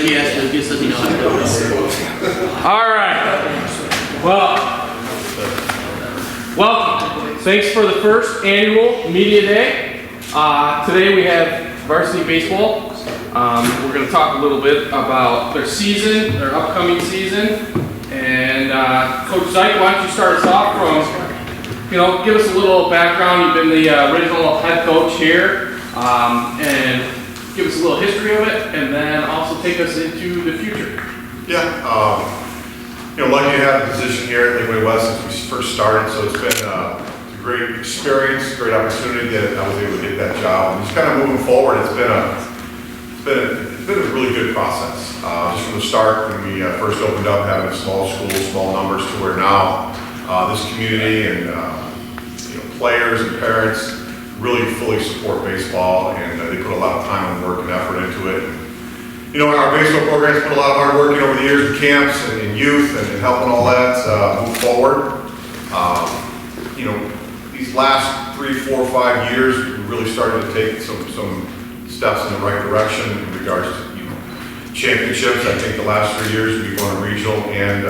he has to, just doesn't know how to do it. All right. Well, welcome. Thanks for the first annual Media Day. Today we have Varsity Baseball. We're going to talk a little bit about their season, their upcoming season. And Coach Zeich, why don't you start us off from, give us a little background. You've been the original head coach here, and give us a little history of it, and then also take us into the future. Yeah, lucky to have a position here at Lakeway West since we first started, so it's been a great experience, great opportunity that I was able to get that job. And just kind of moving forward, it's been a really good process. Just from the start, when we first opened up, having a small school, small numbers, to where now this community and players and parents really fully support baseball, and they put a lot of time and work and effort into it. And, our baseball programs put a lot of hard work in over the years with camps and youth and helping all that move forward. These last 3, 4, 5 years, we really started to take some steps in the right direction in regards to championships. I think the last 3 years we've won a regional and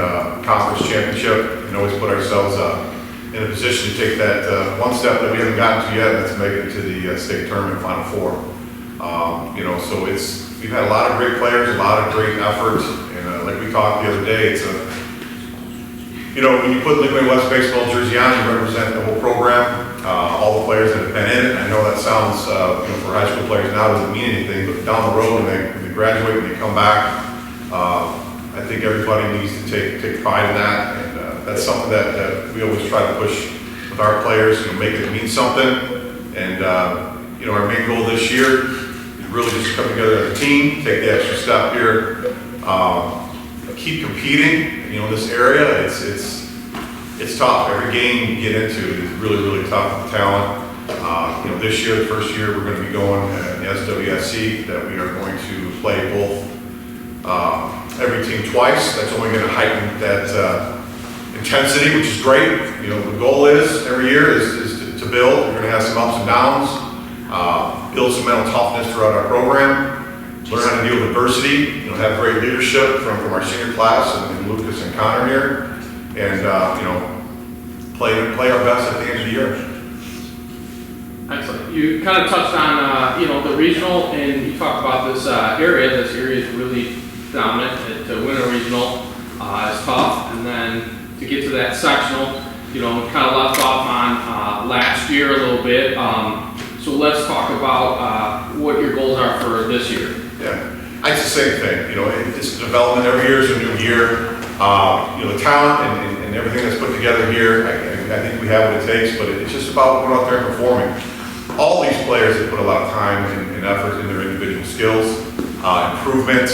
conference championship, and always put ourselves in a position to take that one step that we haven't gotten to yet, and that's make it to the state tournament Final Four. So we've had a lot of great players, a lot of great effort, and like we talked the other day, it's when you put Lakeway West baseball jersey on, you represent the whole program, all the players that have been in it. I know that sounds, for high school players now doesn't mean anything, but down the road when they graduate, when they come back, I think everybody needs to take pride in that, and that's something that we always try to push with our players, make it mean something. And our main goal this year is really just come together as a team, take the extra step here, keep competing. In this area, it's tough. Every game you get into is really, really tough with talent. This year, the first year, we're going to be going in the SWSC, that we are going to play both every team twice. That's only going to heighten that intensity, which is great. The goal is every year is to build. We're going to have some ups and downs, build some mental toughness throughout our program, learn how to deal with adversity, have great leadership from our senior class and Lucas and Connor here, and play our best at the end of the year. Excellent. You kind of touched on the regional, and you talked about this area. This area is really dominant. To win a regional is tough, and then to get to that sectional, kind of left off on last year a little bit. So let's talk about what your goals are for this year. Yeah, it's the same thing. It's development. Every year is a new year. The talent and everything that's put together here, I think we have what it takes, but it's just about going out there and performing. All these players have put a lot of time and effort in their individual skills, improvement,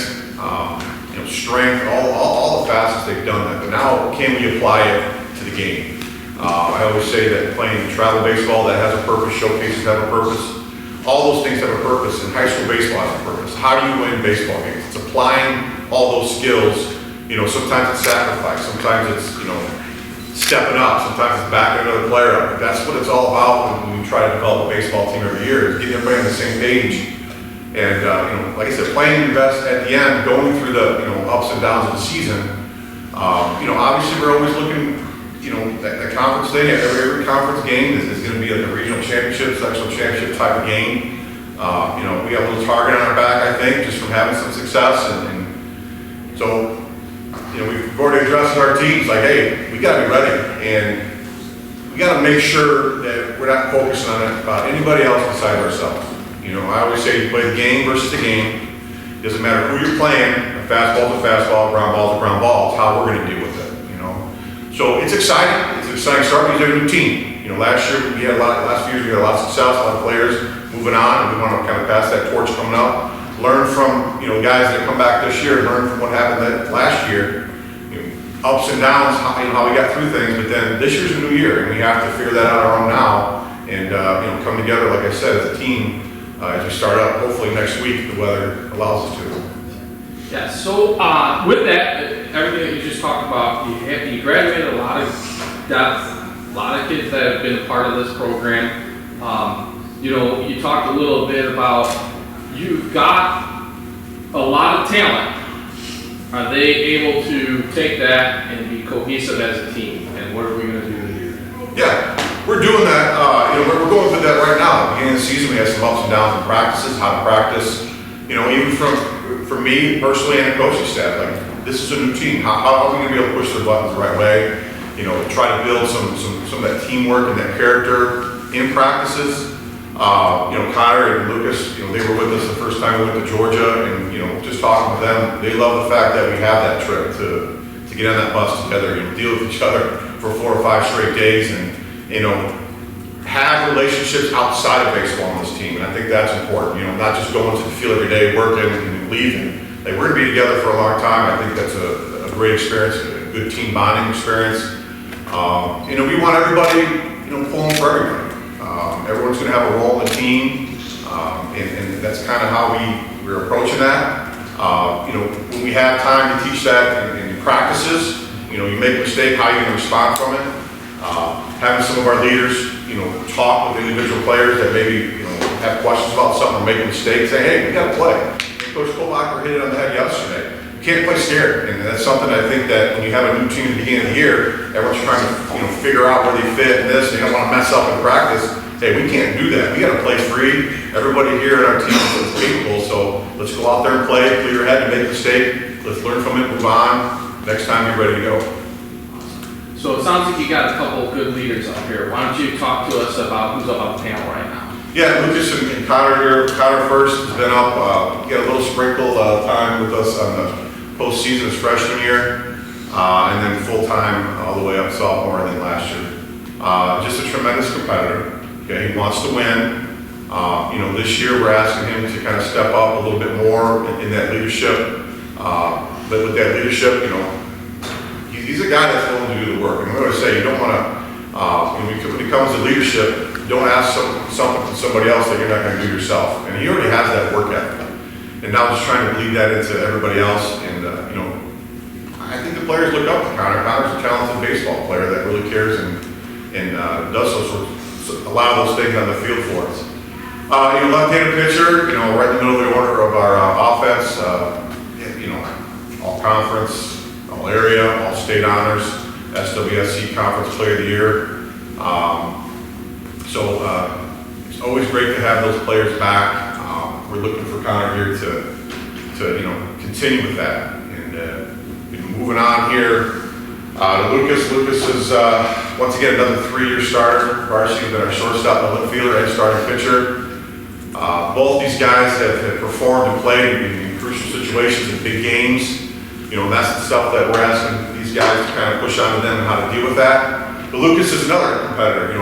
strength, all the facets they've done that. But now, can we apply it to the game? I always say that playing travel baseball, that has a purpose, showcases have a purpose. All those things have a purpose, and high school baseball has a purpose. How do you win baseball games? It's applying all those skills. Sometimes it's sacrifice, sometimes it's, stepping up, sometimes it's backing another player up. But that's what it's all about when we try to develop a baseball team every year, is getting everybody on the same page. And, like I said, playing your best at the end, going through the, ups and downs of the season. Obviously we're always looking, at the conference thing. Every conference game is going to be like a regional championship, sectional championship type of game. We have a little target on our back, I think, just from having some success. And so, we've already addressed our teams, like, hey, we got to be ready. And we got to make sure that we're not focusing on it about anybody else besides ourselves. I always say you play the game versus the game. It doesn't matter who you're playing. A fastball's a fastball, a ground ball's a ground ball. It's how we're going to deal with it. So it's exciting. It's an exciting start because they're a new team. Last year we had last few years we had a lot of success, a lot of players moving on, and we want to kind of pass that torch coming up. Learn from guys that come back this year. Learn from what happened last year. Ups and downs, how we got through things. But then this year's a new year, and we have to figure that out our own now, and come together, like I said, as a team as we start up. Hopefully next week the weather allows us to. Yeah, so with that, everything that you just talked about, you graduated a lot of depth, a lot of kids that have been a part of this program. You talked a little bit about you've got a lot of talent, are they able to take that and be cohesive as a team? And what are we going to do here? Yeah, we're doing that. We're going through that right now. At the beginning of the season, we had some ups and downs in practices, how to practice. Even for me personally and the coaching staff, like this is a new team. How are we going to be able to push the buttons the right way? Try to build some of that teamwork and that character in practices. Connor and Lucas, they were with us the first time we went to Georgia, and just talking with them, they love the fact that we have that trip to get on that bus together, deal with each other for 4 or 5 straight days, and have relationships outside of baseball on this team. And I think that's important. Not just going to the field every day, working and leaving. Like, we're gonna be together for a long time. I think that's a great experience, a good team bonding experience. We want everybody, pulling for everybody. Everyone's going to have a role in the team, and that's kind of how we're approaching that. When we have time to teach that in practices, you make a mistake, how you're going to respond from it. Having some of our leaders, talk with individual players that maybe have questions about something or make a mistake, say, hey, we got to play. Coach Kovacs hit it on the head yesterday. You can't play scared, and that's something I think that when you have a new team at the beginning of the year, everyone's trying to figure out where they fit in this. They don't want to mess up in practice. Hey, we can't do that. We got to play free. Everybody here at our team is capable, so let's go out there and play, clear your head, and make a mistake. Let's learn from it, move on. Next time you're ready to go. So it sounds like you got a couple of good leaders up here. Why don't you talk to us about who's up on the panel right now? Yeah, Lucas and Connor here. Connor first has been up, got a little sprinkle time with us on the postseason his freshman year, and then full-time all the way up sophomore and then last year. Just a tremendous competitor. Okay, he wants to win. This year we're asking him to kind of step up a little bit more in that leadership. But with that leadership, he's a guy that's willing to do the work. And I'm going to say, you don't want to, when it comes to leadership, don't ask something from somebody else that you're not going to do yourself. And he already has that work ethic. And now just trying to bleed that into everybody else. And, I think the players look up to Connor. Connor's a talented baseball player that really cares and does a lot of those things on the field for us. Left-handed pitcher, right in the middle of the order of our offense, all conference, all area, all state honors, SWSC Conference Player of the Year. It's always great to have those players back. We're looking for Connor here to continue with that. And moving on here to Lucas. Lucas is once again another 3-year starter. Varsity has been our shortstop, middle infielder, and starting pitcher. Both these guys have performed and played in crucial situations in big games. And that's the stuff that we're asking these guys to kind of push onto them and how to deal with that. But Lucas is another competitor.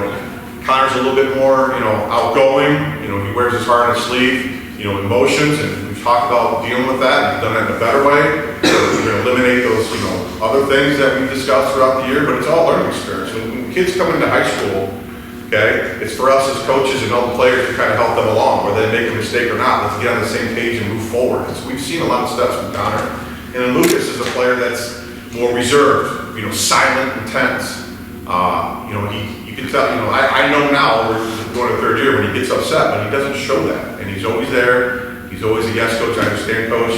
Connor's a little bit more, outgoing. He wears his heart on his sleeve. Emotions, and we've talked about dealing with that. He's done it in a better way. We're going to eliminate those, other things that we've discussed throughout the year. But it's all learning experience. When kids come into high school, okay, it's for us as coaches and all the players to kind of help them along, whether they make a mistake or not. Let's get on the same page and move forward. Because we've seen a lot of steps from Connor. And then Lucas is a player that's more reserved, silent, intense. You can tell, I know now, we're going to 3rd year when he gets upset, but he doesn't show that. And he's always there. He's always a yes coach, I understand coach.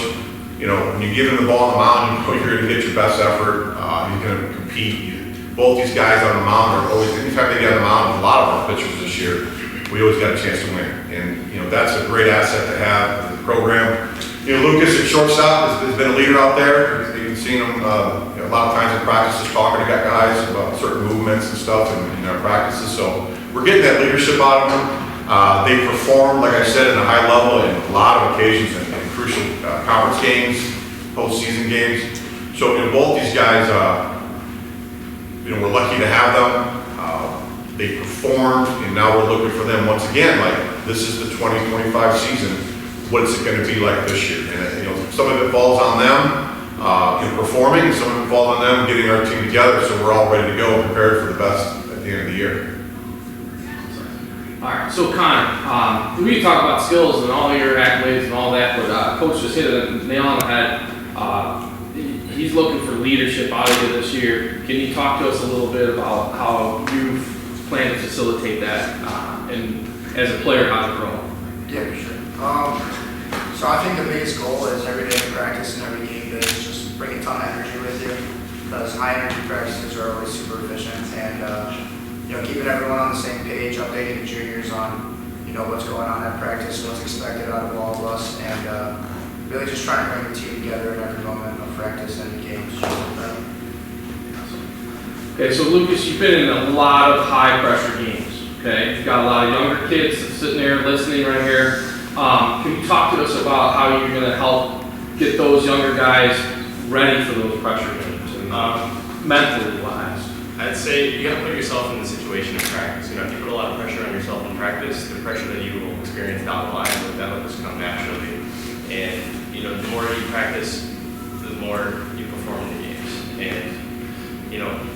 When you give him the ball on the mound, you're going to get your best effort. He's going to compete. Both these guys on the mound are always, anytime they get on the mound, a lot of our pitchers this year, we always got a chance to win. And that's a great asset to have in the program. Lucas at shortstop has been a leader out there. You've seen him a lot of times in practices talking to guys about certain movements and stuff in our practices. So we're getting that leadership out of them. They perform, like I said, at a high level in a lot of occasions in crucial conference games, postseason games. So both these guys, we're lucky to have them. They performed, and now we're looking for them once again. Like, this is the 2025 season. What's it going to be like this year? And some of it falls on them in performing, and some of it falls on them getting our team together, so we're all ready to go, prepared for the best at the end of the year. All right, so Connor, we talk about skills and all your accolades and all that, but Coach just hit it nail on the head. He's looking for leadership out of you this year. Can you talk to us a little bit about how you plan to facilitate that, and as a player, how to grow? Yeah, for sure. So I think the biggest goal is every day in practice and every game day is just bring ton of energy with you, because high energy practices are always super efficient, and keeping everyone on the same page, updating the juniors on what's going on at practice, what's expected out of all of us, and really just trying to bring the team together at every moment of practice and games. Okay, so Lucas, you've been in a lot of high pressure games. Okay, you've got a lot of younger kids sitting there listening right here. Can you talk to us about how you're going to help get those younger guys ready for those pressure games and mentally wise? I'd say you got to put yourself in the situation of practice. If you put a lot of pressure on yourself in practice, the pressure that you will experience down the line, that will just come naturally. And the more you practice, the more you perform in the games. And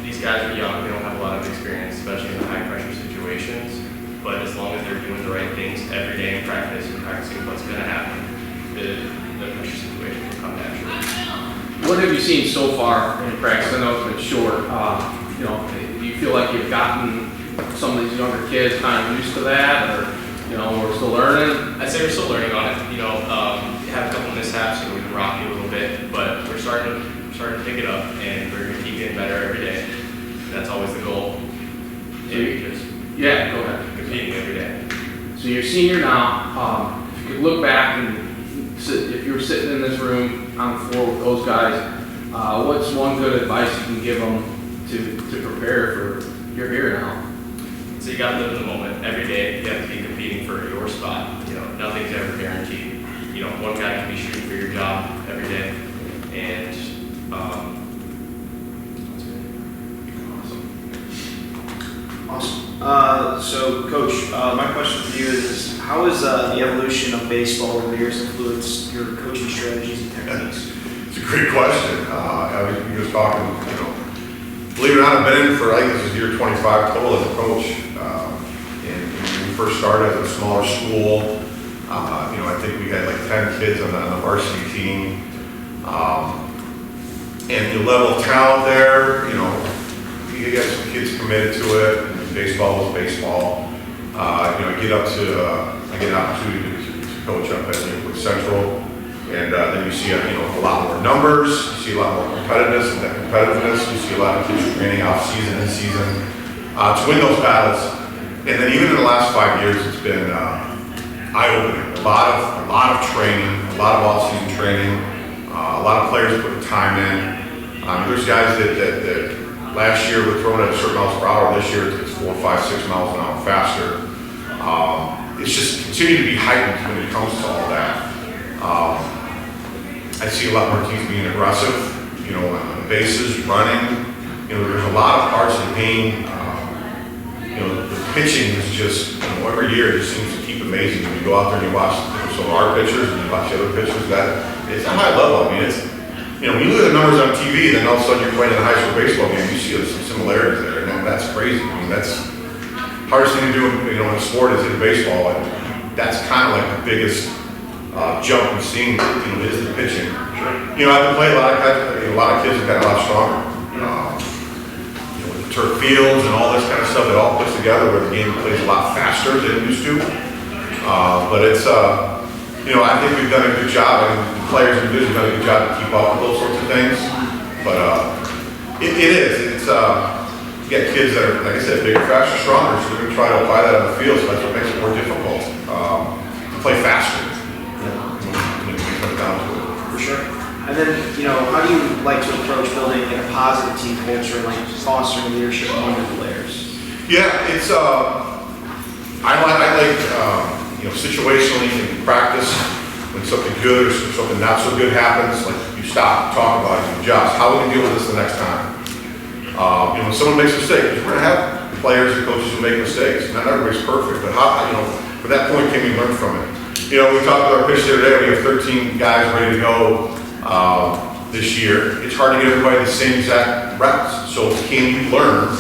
these guys are young; they don't have a lot of experience, especially in the high pressure situations. But as long as they're doing the right things every day in practice and practicing what's going to happen, the pressure situation will come naturally. What have you seen so far in practice? I know it's been short. Do you feel like you've gotten some of these younger kids kind of used to that, or we're still learning? I'd say we're still learning on it. Have a couple mishaps, we can rock you a little bit, but we're starting to pick it up, and we're going to keep getting better every day. That's always the goal. Yeah, go ahead. Competing every day. So you're a senior now. If you could look back and if you were sitting in this room on the floor with those guys, what's one good advice you can give them to prepare for you're here now? So you got to live in the moment. Every day you have to be competing for your spot. Nothing's ever guaranteed. One guy can be shooting for your job every day, and that's it. Awesome. So, Coach, my question for you is how has the evolution of baseball over the years influenced your coaching strategies and techniques? It's a great question. We were talking, believe it or not, I've been in for, I think this is year 25 total as a coach. And when we first started at a smaller school, I think we had like 10 kids on the varsity team. And the level of talent there, you got some kids committed to it. And baseball was baseball. I get an opportunity to coach up at Newport Central. And then you see a lot more numbers, you see a lot more competitiveness, you see a lot of kids training off season and season to win those battles. And then even in the last 5 years, it's been eye-opening. A lot of training, a lot of off-season training, a lot of players putting time in. There's guys that last year were throwing at a certain miles per hour. This year it's 4, 5, 6 miles an hour faster. It's just continued to be heightened when it comes to all that. I see a lot more teams being aggressive, on the bases, running. There's a lot of parts of the game. The pitching is just, every year it just seems to keep amazing. When you go out there and you watch some of our pitchers and you watch the other pitchers, that it's a high level. I mean, it's, when you look at the numbers on TV, then all of a sudden you're playing in a high school baseball game, you see some similarities there, and that's crazy. I mean, that's the hardest thing to do, in a sport is in baseball, and that's kind of like the biggest jump we've seen, is the pitching. Sure. I've been playing a lot of guys, a lot of kids have gotten a lot stronger. With the turf fields and all this kind of stuff, it all puts together where the game plays a lot faster than it used to. But it's, I think we've done a good job, and the players in the business have done a good job to keep up with those sorts of things. But it is. It's you get kids that are, like I said, bigger, faster, stronger, so they're going to try to apply that on the field, so that's what makes it more difficult to play faster. When it comes down to it. For sure. And then, how do you like to approach building a positive team culture and fostering leadership among the players? Yeah, it's I like situationally in practice when something good or something not so good happens, like you stop, talk about it, you adjust. How we can deal with this the next time? When someone makes a mistake, we're gonna have players and coaches who make mistakes. Not everybody's perfect, but how at that point can we learn from it? We talked with our pitch the other day. We have 13 guys ready to go this year. It's hard to get everybody the same exact reps. So can you learn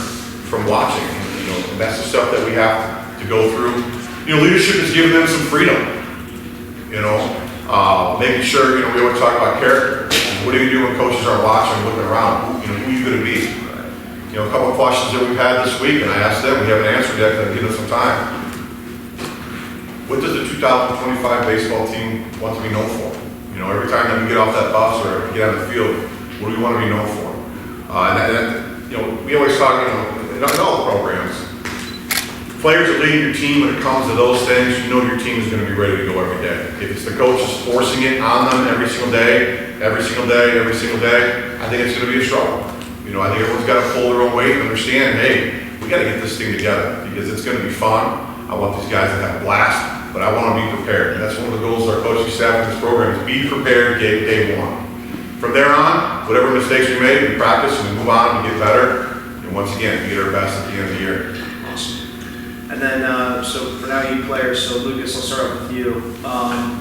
from watching? And that's the stuff that we have to go through. Leadership is giving them some freedom. Making sure, we always talk about character. What do you do when coaches are watching, looking around? Who are you going to be? A couple of questions that we've had this week, and I asked them, we haven't answered yet, but give us some time. What does the 2025 baseball team want to be known for? Every time that we get off that bus or get on the field, What do we want to be known for? You know, we always talk, you know, in all programs, players that lead your team when it comes to those things, you know your team is going to be ready to go every day. If it's the coaches forcing it on them every single day, I think it's going to be a struggle. You know, I think everyone's got to pull their own weight and understand, hey, we got to get this thing together because it's going to be fun. I want these guys to have a blast, but I want to be prepared. And that's one of the goals of our coaching staff in this program is be prepared day one. From there on, whatever mistakes we make, we practice and we move on and we get better. And once again, we get our best at the end of the year. Awesome. And then, so for now, you players, so Lucas, I'll start off with you.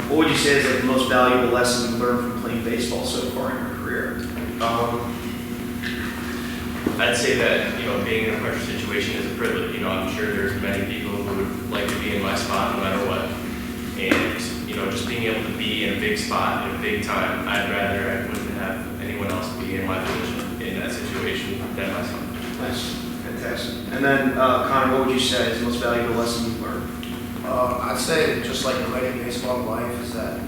What would you say is like the most valuable lesson you've learned from playing baseball so far in your career? I'd say that, you know, being in a pressure situation is a privilege. You know, I'm sure there's many people who would like to be in my spot no matter what. And, you know, just being able to be in a big spot in a big time, I wouldn't have anyone else be in my position in that situation than myself. Nice. Fantastic. And then, Connor, what would you say is the most valuable lesson you've learned? I'd say just like relating baseball to life is that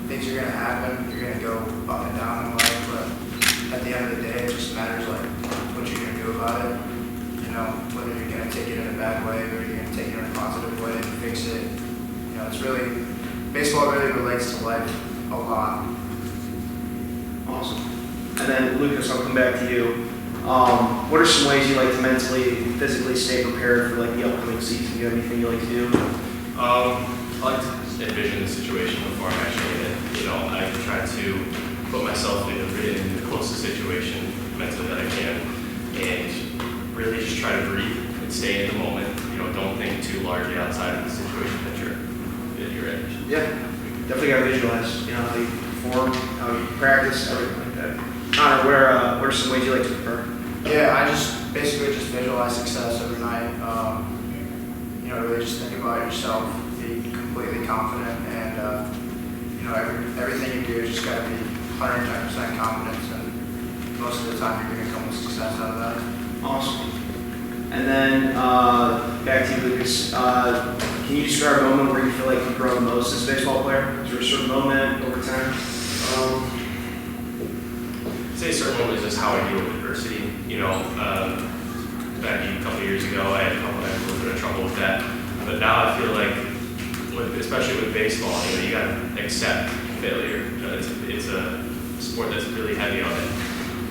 things are going to happen. You're going to go up and down in life, but at the end of the day, it just matters like what you're going to do about it. You know, whether you're going to take it in a bad way, or you're going to take it in a positive way and fix it. You know, it's really, baseball really relates to life a lot. Awesome. And then, Lucas, I'll come back to you. What are some ways you like to mentally and physically stay prepared for like the upcoming season? Do you have anything you like to do? I like to envision the situation before I'm actually in it. You know, I try to put myself in the closest situation mentally that I can, and really just try to breathe and stay in the moment. You know, don't think too largely outside of the situation that you're in. Yeah, definitely got to visualize. You know, how you perform, how you practice, everything like that. Connor, what are some ways you like to prepare? Yeah, I just basically just visualize success every night. You know, really just think about yourself, be completely confident, and you know, everything you do just got to be 110% confidence, and most of the time you're going to come with success out of that. Awesome. And then back to you, Lucas. Can you describe a moment where you feel like you've grown the most as a baseball player? Is there a certain moment over time? I'd say a certain moment is just how I deal with adversity. You know, back a couple years ago, I had a little bit of trouble with that. But now I feel like, especially with baseball, you know, you got to accept failure. You know, it's a sport that's really heavy on it.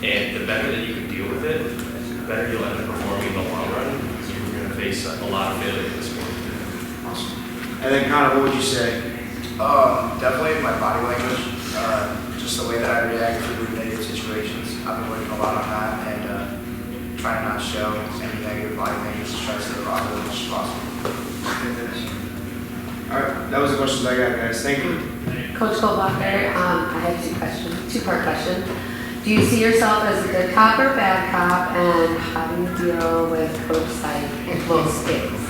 And the better that you can deal with it, the better you'll end up performing in the long run. Because you're going to face a lot of failure in this sport. Awesome. And then, Connor, what would you say? Definitely my body language, just the way that I react to negative situations. I've been working a lot on that and trying not to show any negative body language, just try to stay positive as much as possible. All right, that was the questions I got, guys. Thank you. Coach Goldbacher, I have two-part question. Do you see yourself as a good cop or bad cop, and how do you deal with Coach Syke and close games?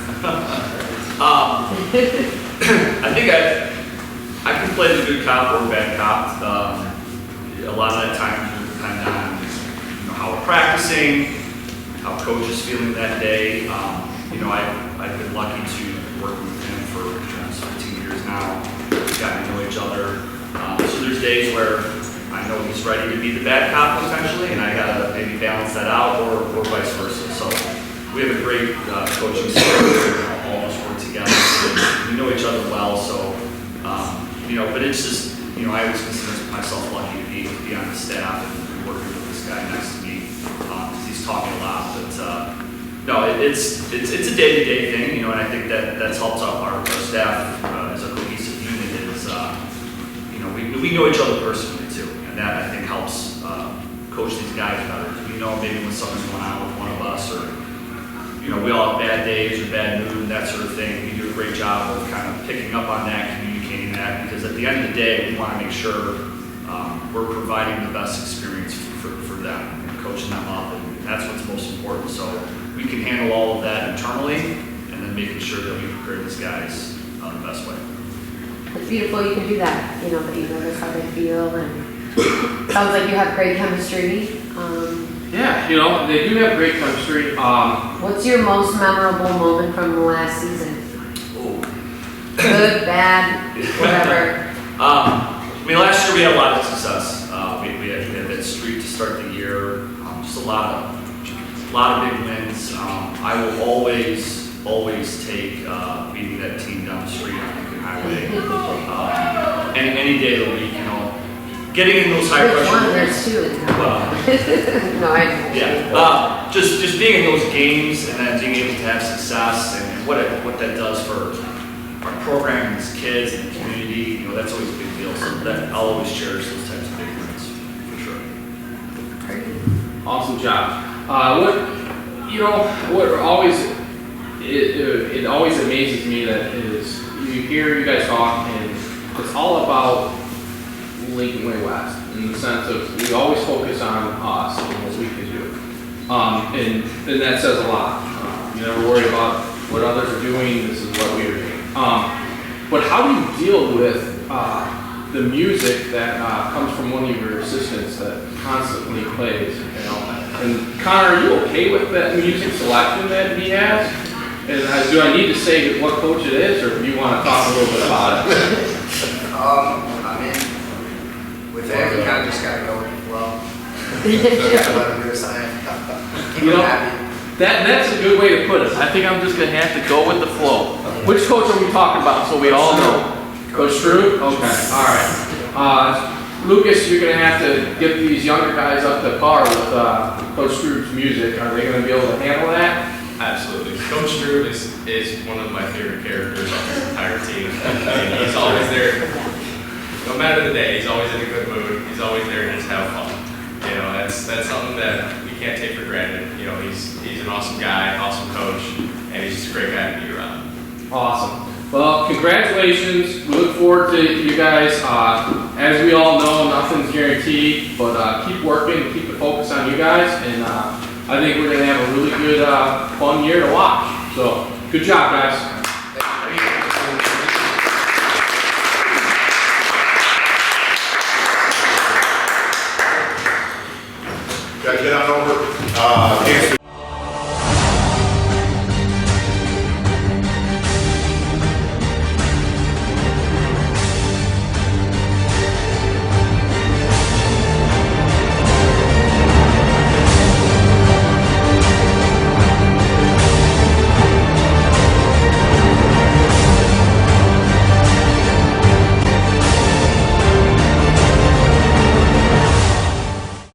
I think I can play the good cop or bad cop. A lot of that time will depend on how we're practicing, how coach is feeling that day. I've been lucky to work with him for 17 years now. We've gotten to know each other. So there's days where I know he's ready to be the bad cop potentially, and I gotta maybe balance that out, or vice versa. So we have a great coaching staff. All of us work together. We know each other well, so but it's just I always consider myself lucky to be on the staff and working with this guy next to me because he's talking a lot. But no, it's a day-to-day thing, and I think that's helped out our staff as a cohesive unit. Is we know each other personally too, and that I think helps coach these guys better. Maybe when something's going on with one of us, or we all have bad days or bad mood, that sort of thing. We do a great job of kind of picking up on that, communicating that, because at the end of the day, we want to make sure we're providing the best experience for them and coaching them up, and that's what's most important. So we can handle all of that internally, and then making sure that we prepare these guys the best way. It's beautiful you can do that, that you notice how they feel, and sounds like you have great chemistry. Yeah, they do have great chemistry. What's your most memorable moment from the last season? Good, bad, whatever. Last year we had a lot of success. We had that streak to start the lot of big wins. I will always take beating that team down the street on Lincoln Highway. Any day of the week, you know, getting in those high There's pressure one, moments. there's two. Well, No, I. yeah, just being in those games and then being able to have success and what that does for our program and its kids and the community, you know, that's always a big deal. So that I'll always cherish those types of big wins for sure. Awesome job. What always, it always amazes me that is, you hear you guys talk and it's all about Lincoln Way West in the sense of we always focus on us and what we can do. And that says a lot. You never worry about what others are doing, this is what we are doing. But how do you deal with the music that comes from one of your assistants that constantly plays? You know? And Connor, are you okay with that music selection that he has? And do I need to say what coach it is, or do you want to talk a little bit about it? I mean, with that, you kind of just gotta go with the flow. Just let him do his thing. Keep You him know, happy. That's a good way to put it. I think I'm just gonna have to go with the flow. Which coach are we talking about so we all know? Coach Drew? Okay, all right. Lucas, you're gonna have to get these younger guys up to par with Coach Drew's music. Are they gonna be able to handle that? Absolutely. Coach Drew is one of my favorite characters on this entire team. And he's always there, no matter the day, he's always in a good mood. He's always there to just have fun. You know, that's something that we can't take for granted. You know, he's an awesome guy, awesome coach, and he's just a great guy to be around. Awesome. Well, congratulations. We look forward to you guys. As we all know, nothing's guaranteed, but keep working, keep the focus on you guys, and I think we're going to have a really good, fun year to watch. So, good job, guys. Guys, get on over. Dance